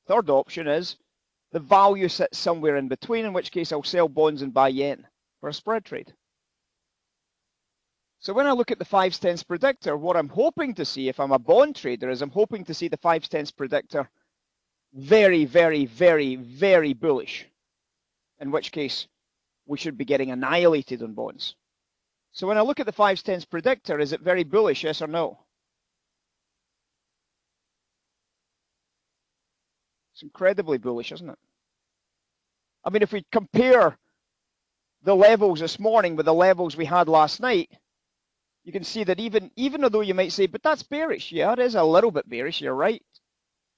third option is the value sits somewhere in between, in which case I'll sell bonds and buy yen for a spread trade. So when I look at the 5/10 predictor, what I'm hoping to see if I'm a bond trader is I'm hoping to see the 5/10 predictor very, very, very, very bullish, in which case we should be getting annihilated on bonds. So when I look at the 5/10 predictor, is it very bullish, yes or no? It's incredibly bullish, isn't it? I mean, if we compare the levels this morning with the levels we had last night, you can see that even though you might say, but that's bearish. Yeah, it is a little bit bearish, you're right.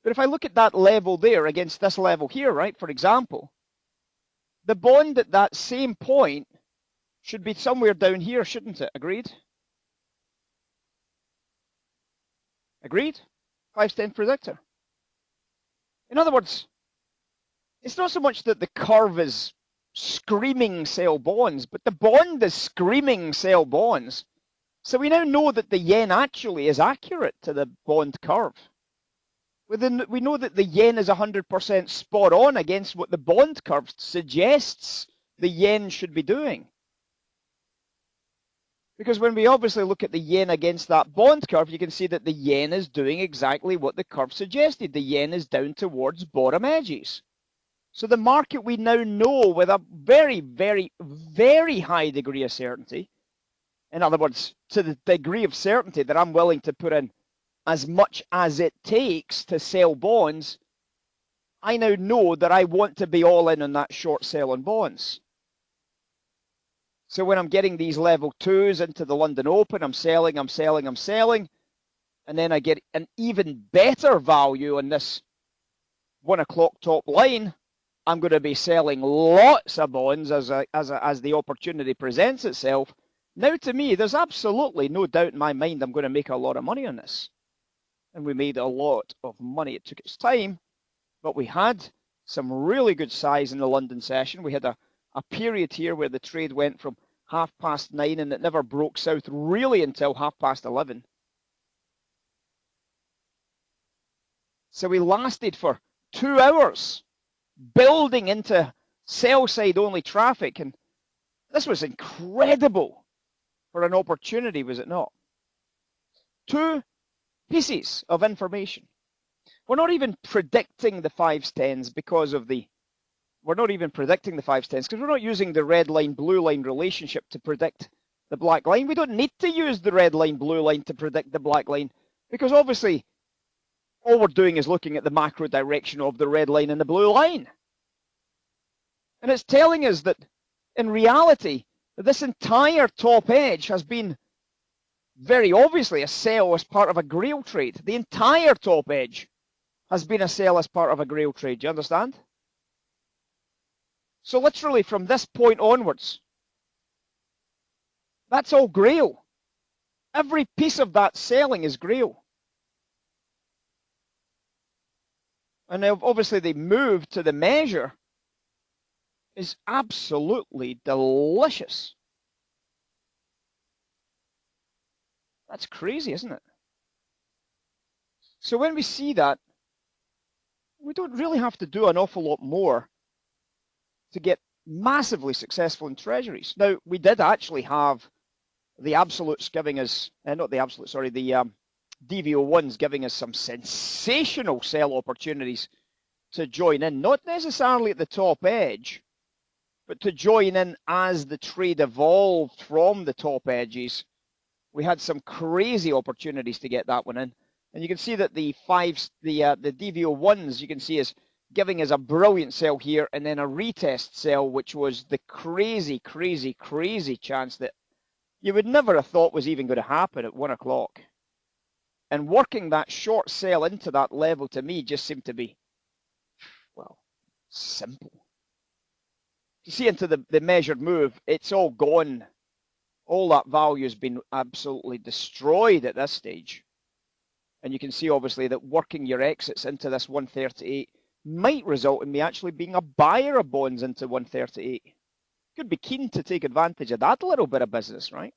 But if I look at that level there against this level here, right, for example, the bond at that same point should be somewhere down here, shouldn't it? Agreed? Agreed? 5/10 predictor. In other words, it's not so much that the curve is screaming sell bonds, but the bond is screaming sell bonds. So we now know that the yen actually is accurate to the bond curve. We know that the yen is 100% spot on against what the bond curve suggests the yen should be doing. Because when we obviously look at the yen against that bond curve, you can see that the yen is doing exactly what the curve suggested. The yen is down towards bottom edges. So the market we now know with a very, very, very high degree of certainty, in other words, to the degree of certainty that I'm willing to put in as much as it takes to sell bonds, I now know that I want to be all in on that short sell on bonds. So when I'm getting these level 2s into the London Open, I'm selling, I'm selling, I'm selling, and then I get an even better value on this 1 o'clock top line. I'm going to be selling lots of bonds as the opportunity presents itself. Now, to me, there's absolutely no doubt in my mind I'm going to make a lot of money on this. And we made a lot of money. It took its time, but we had some really good size in the London session. We had a period here where the trade went from 9:30 and it never broke south really until 11:30. So we lasted for 2 hours building into sell side only traffic, and this was incredible for an opportunity, was it not? 2 pieces of information. We're not even predicting the 5/10s because of the we're not even predicting the 5/10s because we're not using the red line blue line relationship to predict the black line. We don't need to use the red line blue line to predict the black line, because obviously all we're doing is looking at the macro direction of the red line and the blue line. And it's telling us that in reality, this entire top edge has been very obviously a sell as part of a grail trade. The entire top edge has been a sell as part of a grail trade. Do you understand? So literally from this point onwards, that's all grail. Every piece of that selling is grail. And now obviously the move to the measure is absolutely delicious. That's crazy, isn't it? So when we see that, we don't really have to do an awful lot more to get massively successful in treasuries. Now, we did actually have the absolutes giving us, not the absolutes, sorry, the DVO1s giving us some sensational sell opportunities to join in, not necessarily at the top edge, but to join in as the trade evolved from the top edges. We had some crazy opportunities to get that one in. And you can see that the DVO1s, you can see is giving us a brilliant sell here and then a retest sell, which was the crazy, crazy, crazy chance that you would never have thought was even going to happen at 1 o'clock. And working that short sell into that level to me just seemed to be, well, simple. You see into the measured move, it's all gone. All that value has been absolutely destroyed at this stage. And you can see obviously that working your exits into this 138 might result in me actually being a buyer of bonds into 138. Could be keen to take advantage of that little bit of business, right?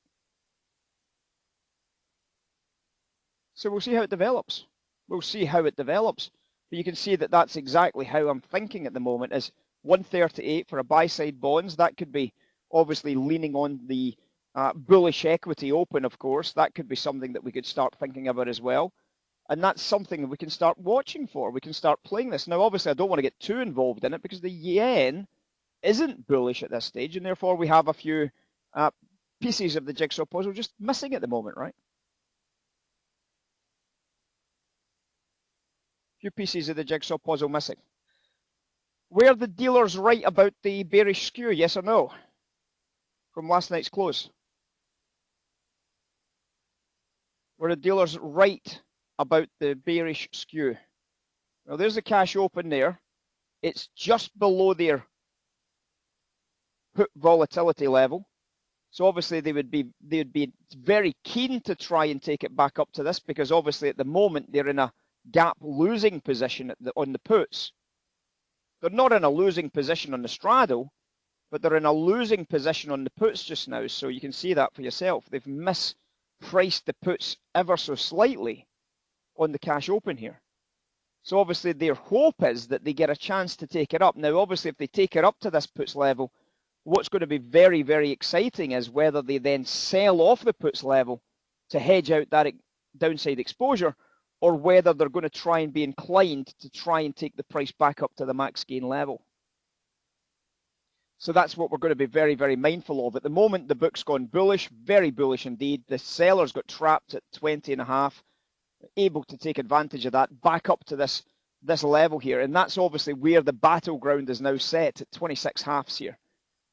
So we'll see how it develops. We'll see how it develops. But you can see that that's exactly how I'm thinking at the moment, is 138 for a buy-side bonds. That could be obviously leaning on the bullish equity open, of course. That could be something that we could start thinking about as well. And that's something that we can start watching for. We can start playing this. Now, obviously, I don't want to get too involved in it because the yen isn't bullish at this stage, and therefore we have a few pieces of the jigsaw puzzle just missing at the moment, right? Few pieces of the jigsaw puzzle missing. Were the dealers right about the bearish skew, yes or no, from last night's close? Were the dealers right about the bearish skew? Well, there's the cash open there. It's just below their put volatility level. So obviously they would be very keen to try and take it back up to this, because obviously at the moment they're in a gap losing position on the puts. They're not in a losing position on the straddle, but they're in a losing position on the puts just now. So you can see that for yourself. They've mispriced the puts ever so slightly on the cash open here. So obviously their hope is that they get a chance to take it up. Now obviously if they take it up to this puts level, what's going to be very, very exciting is whether they then sell off the puts level to hedge out that downside exposure, or whether they're going to try and be inclined to try and take the price back up to the max gain level. So that's what we're going to be very, very mindful of. At the moment, the book's gone bullish, very bullish indeed. The sellers got trapped at 20.5, able to take advantage of that back up to this level here. And that's obviously where the battleground is now set at 26 halves here.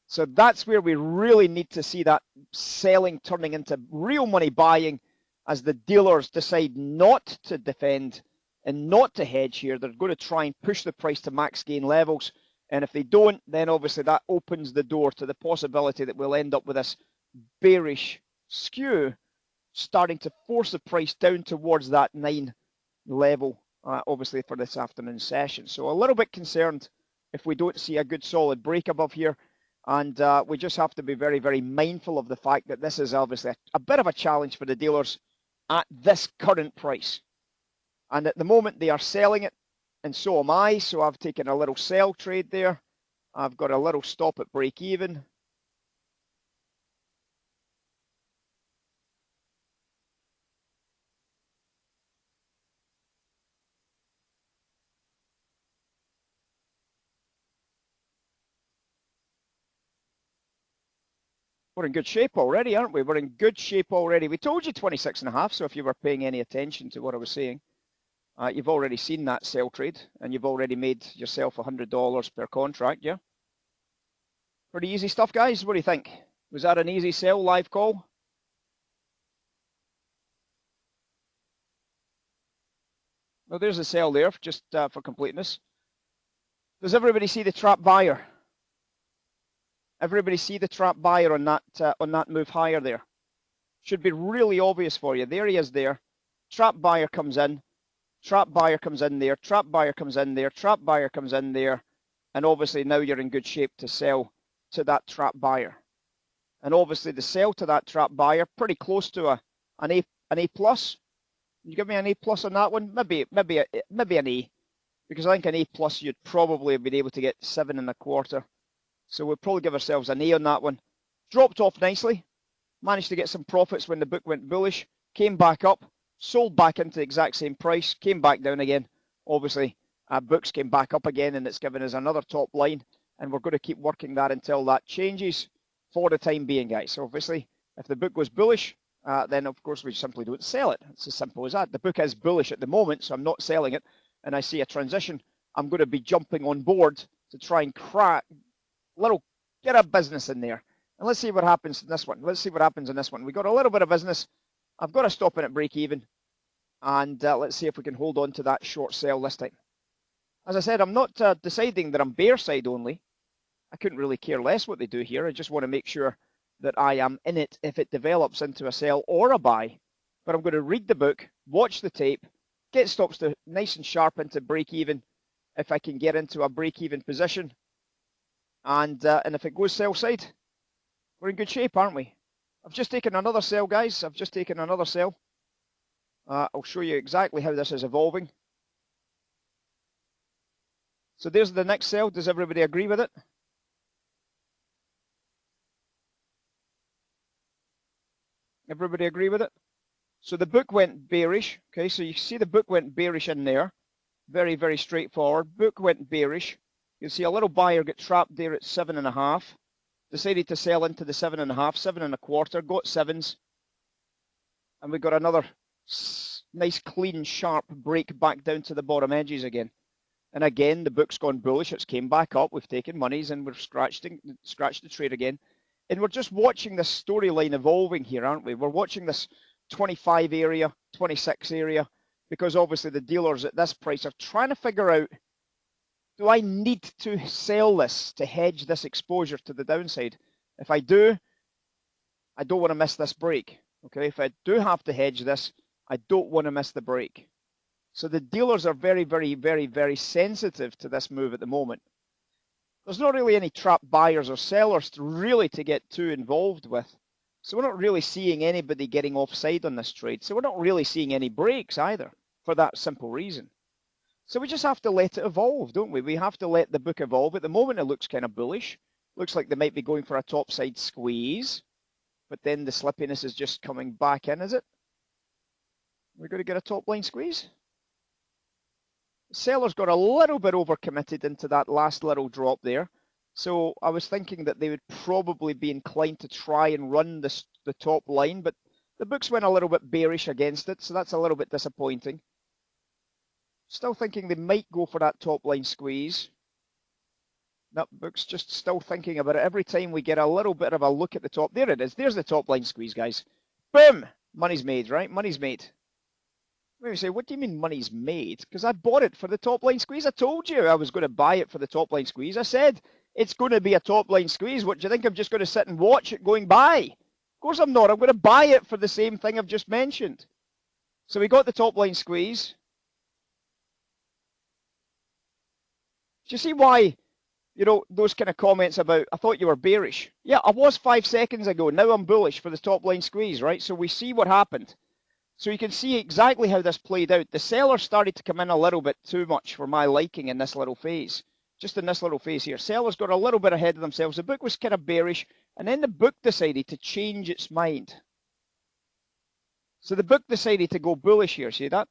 So that's where we really need to see that selling turning into real money buying as the dealers decide not to defend and not to hedge here. They're going to try and push the price to max gain levels. And if they don't, then obviously that opens the door to the possibility that we'll end up with this bearish skew starting to force the price down towards that 9 level, obviously for this afternoon session. So a little bit concerned if we don't see a good solid break above here. And we just have to be very, very mindful of the fact that this is obviously a bit of a challenge for the dealers at this current price. And at the moment they are selling it, and so am I. So I've taken a little sell trade there. I've got a little stop at break even. We're in good shape already, aren't we? We're in good shape already. We told you 26.5, so if you were paying any attention to what I was saying, you've already seen that sell trade, and you've already made yourself $100 per contract, yeah? Pretty easy stuff, guys. What do you think? Was that an easy sell live call? Well, there's a sell there, just for completeness. Does everybody see the trap buyer? Everybody see the trap buyer on that move higher there? Should be really obvious for you. There he is there. Trap buyer comes in. Trap buyer comes in there. Trap buyer comes in there. Trap buyer comes in there. And obviously now you're in good shape to sell to that trap buyer. And obviously the sell to that trap buyer, pretty close to an A plus. You give me an A plus on that one? Maybe an A. Because I think an A plus you'd probably have been able to get 7.25. So we'll probably give ourselves an A on that one. Dropped off nicely. Managed to get some profits when the book went bullish. Came back up. Sold back into the exact same price. Came back down again. Obviously, books came back up again, and it's given us another top line. And we're going to keep working that until that changes for the time being, guys. So obviously, if the book goes bullish, then of course we simply don't sell it. It's as simple as that. The book is bullish at the moment, so I'm not selling it. And I see a transition. I'm going to be jumping on board to try and get a business in there. And let's see what happens in this one. Let's see what happens in this one. We got a little bit of business. I've got to stop in at break even. And let's see if we can hold on to that short sell this time. As I said, I'm not deciding that I'm bear side only. I couldn't really care less what they do here. I just want to make sure that I am in it if it develops into a sell or a buy. But I'm going to read the book, watch the tape, get stops to nice and sharp into break even if I can get into a break even position. And if it goes sell side, we're in good shape, aren't we? I've just taken another sell, guys. I've just taken another sell. I'll show you exactly how this is evolving. So there's the next sell. Does everybody agree with it? Everybody agree with it? So the book went bearish. Okay, so you see the book went bearish in there. Very, very straightforward. Book went bearish. You see a little buyer get trapped there at 7.5. Decided to sell into the 7.5, 7.25. Got sevens. And we got another nice, clean, sharp break back down to the bottom edges again. And again, the book's gone bullish. It's came back up. We've taken monies and we've scratched the trade again. And we're just watching this storyline evolving here, aren't we? We're watching this 25 area, 26 area, because obviously the dealers at this price are trying to figure out, do I need to sell this to hedge this exposure to the downside? If I do, I don't want to miss this break. Okay, if I do have to hedge this, I don't want to miss the break. So the dealers are very, very, very, very sensitive to this move at the moment. There's not really any trapped buyers or sellers to get too involved with. So we're not really seeing anybody getting offside on this trade. So we're not really seeing any breaks either for that simple reason. So we just have to let it evolve, don't we? We have to let the book evolve. At the moment, it looks kind of bullish. Looks like they might be going for a topside squeeze. But then the slippiness is just coming back in, is it? We're going to get a top line squeeze. Sellers got a little bit overcommitted into that last little drop there. So I was thinking that they would probably be inclined to try and run the top line, but the books went a little bit bearish against it, so that's a little bit disappointing. Still thinking they might go for that top line squeeze. Nope, book's just still thinking about it. Every time we get a little bit of a look at the top, there it is. There's the top line squeeze, guys. Boom! Money's made, right? Money's made. Maybe say, what do you mean money's made? Because I bought it for the top line squeeze. I told you I was going to buy it for the top line squeeze. I said it's going to be a top line squeeze. What do you think? I'm just going to sit and watch it going by? Of course I'm not. I'm going to buy it for the same thing I've just mentioned. So we got the top line squeeze. Do you see why, you know, those kind of comments about, I thought you were bearish. Yeah, I was 5 seconds ago. Now I'm bullish for the top line squeeze, right? So we see what happened. So you can see exactly how this played out. The seller started to come in a little bit too much for my liking in this little phase. Just in this little phase here. Sellers got a little bit ahead of themselves. The book was kind of bearish. And then the book decided to change its mind. So the book decided to go bullish here. See that?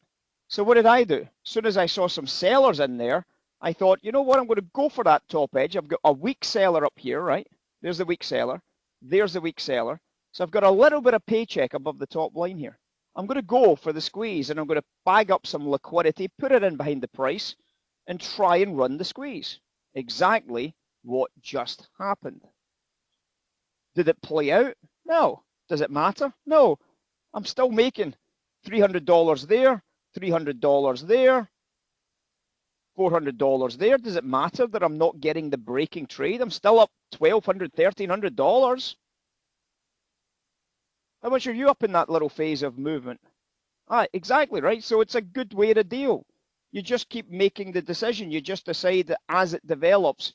So what did I do? As soon as I saw some sellers in there, I thought, you know what? I'm going to go for that top edge. I've got a weak seller up here, right? There's the weak seller. There's the weak seller. So I've got a little bit of paycheck above the top line here. I'm going to go for the squeeze and I'm going to bag up some liquidity, put it in behind the price and try and run the squeeze. Exactly what just happened. Did it play out? No. Does it matter? No. I'm still making $300 there, $300 there, $400 there. Does it matter that I'm not getting the breaking trade? I'm still up $1,200, $1,300. How much are you up in that little phase of movement? Exactly, right? So it's a good way to deal. You just keep making the decision. You just decide that as it develops,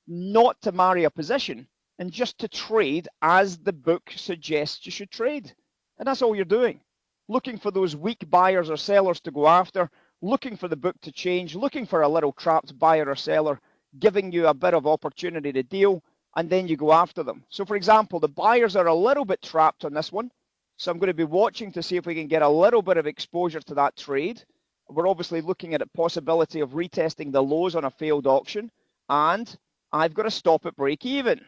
not to marry a position and just to trade as the book suggests you should trade. And that's all you're doing. Looking for those weak buyers or sellers to go after, looking for the book to change, looking for a little trapped buyer or seller, giving you a bit of opportunity to deal, and then you go after them. So for example, the buyers are a little bit trapped on this one. So I'm going to be watching to see if we can get a little bit of exposure to that trade. We're obviously looking at a possibility of retesting the lows on a failed auction. And I've got to stop at break even.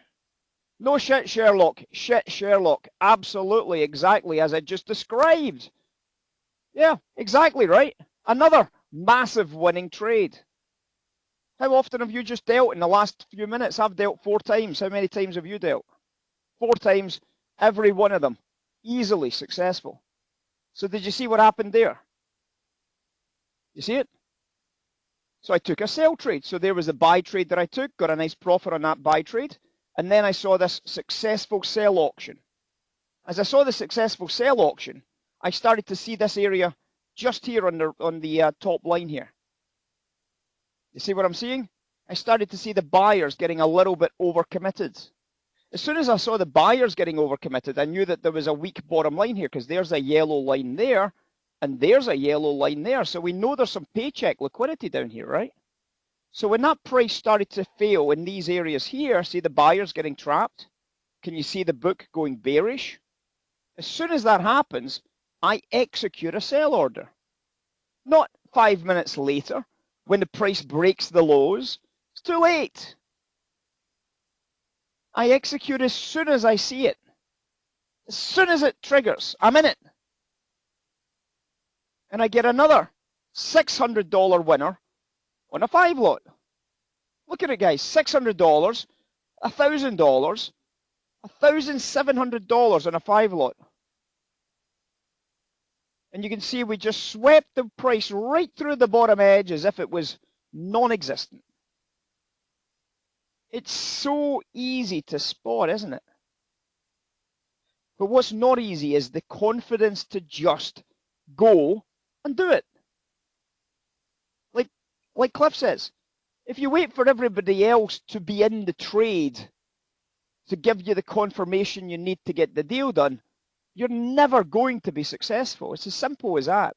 No shit, Sherlock. Shit, Sherlock. Absolutely, exactly as I just described. Yeah, exactly, right? Another massive winning trade. How often have you just dealt in the last few minutes? I've dealt 4 times. How many times have you dealt? 4 times, every one of them. Easily successful. So did you see what happened there? You see it? So I took a sell trade. So there was the buy trade that I took, got a nice profit on that buy trade. And then I saw this successful sell auction. As I saw the successful sell auction, I started to see this area just here on the top line here. You see what I'm seeing? I started to see the buyers getting a little bit overcommitted. As soon as I saw the buyers getting overcommitted, I knew that there was a weak bottom line here because there's a yellow line there and there's a yellow line there. So we know there's some paycheck liquidity down here, right? So when that price started to fail in these areas here, see the buyers getting trapped? Can you see the book going bearish? As soon as that happens, I execute a sell order. Not 5 minutes later, when the price breaks the lows. It's too late. I execute as soon as I see it. As soon as it triggers, I'm in it. And I get another $600 winner on a 5 lot. Look at it, guys. $600, $1,000, $1,700 on a 5 lot. And you can see we just swept the price right through the bottom edge as if it was non-existent. It's so easy to spot, isn't it? But what's not easy is the confidence to just go and do it. Like Cliff says, if you wait for everybody else to be in the trade to give you the confirmation you need to get the deal done, you're never going to be successful. It's as simple as that.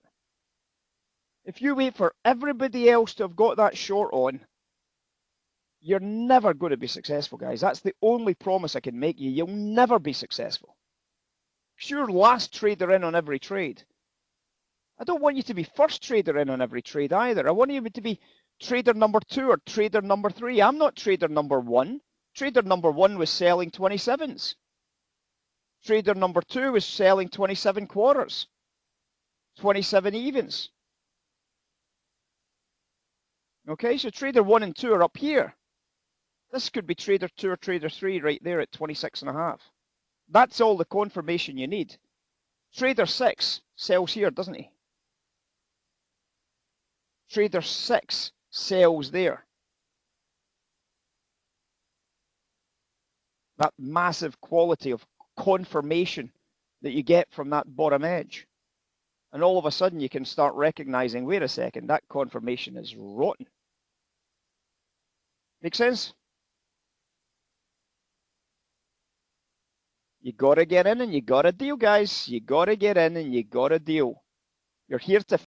If you wait for everybody else to have got that short on, you're never going to be successful, guys. That's the only promise I can make you. You'll never be successful. You're last trader in on every trade. I don't want you to be first trader in on every trade either. I want you to be trader number 2 or trader number 3. I'm not trader number 1. Trader number 1 was selling 27s. Trader number 2 was selling 27 quarters, 27 evens. Okay, so trader 1 and 2 are up here. This could be trader 2 or trader 3 right there at 26.5. That's all the confirmation you need. Trader 6 sells here, doesn't he? Trader 6 sells there. That massive quality of confirmation that you get from that bottom edge. And all of a sudden you can start recognizing, wait a second, that confirmation is rotten. Make sense? You got to get in and you got to deal, guys. You got to get in and you got to deal. You're here to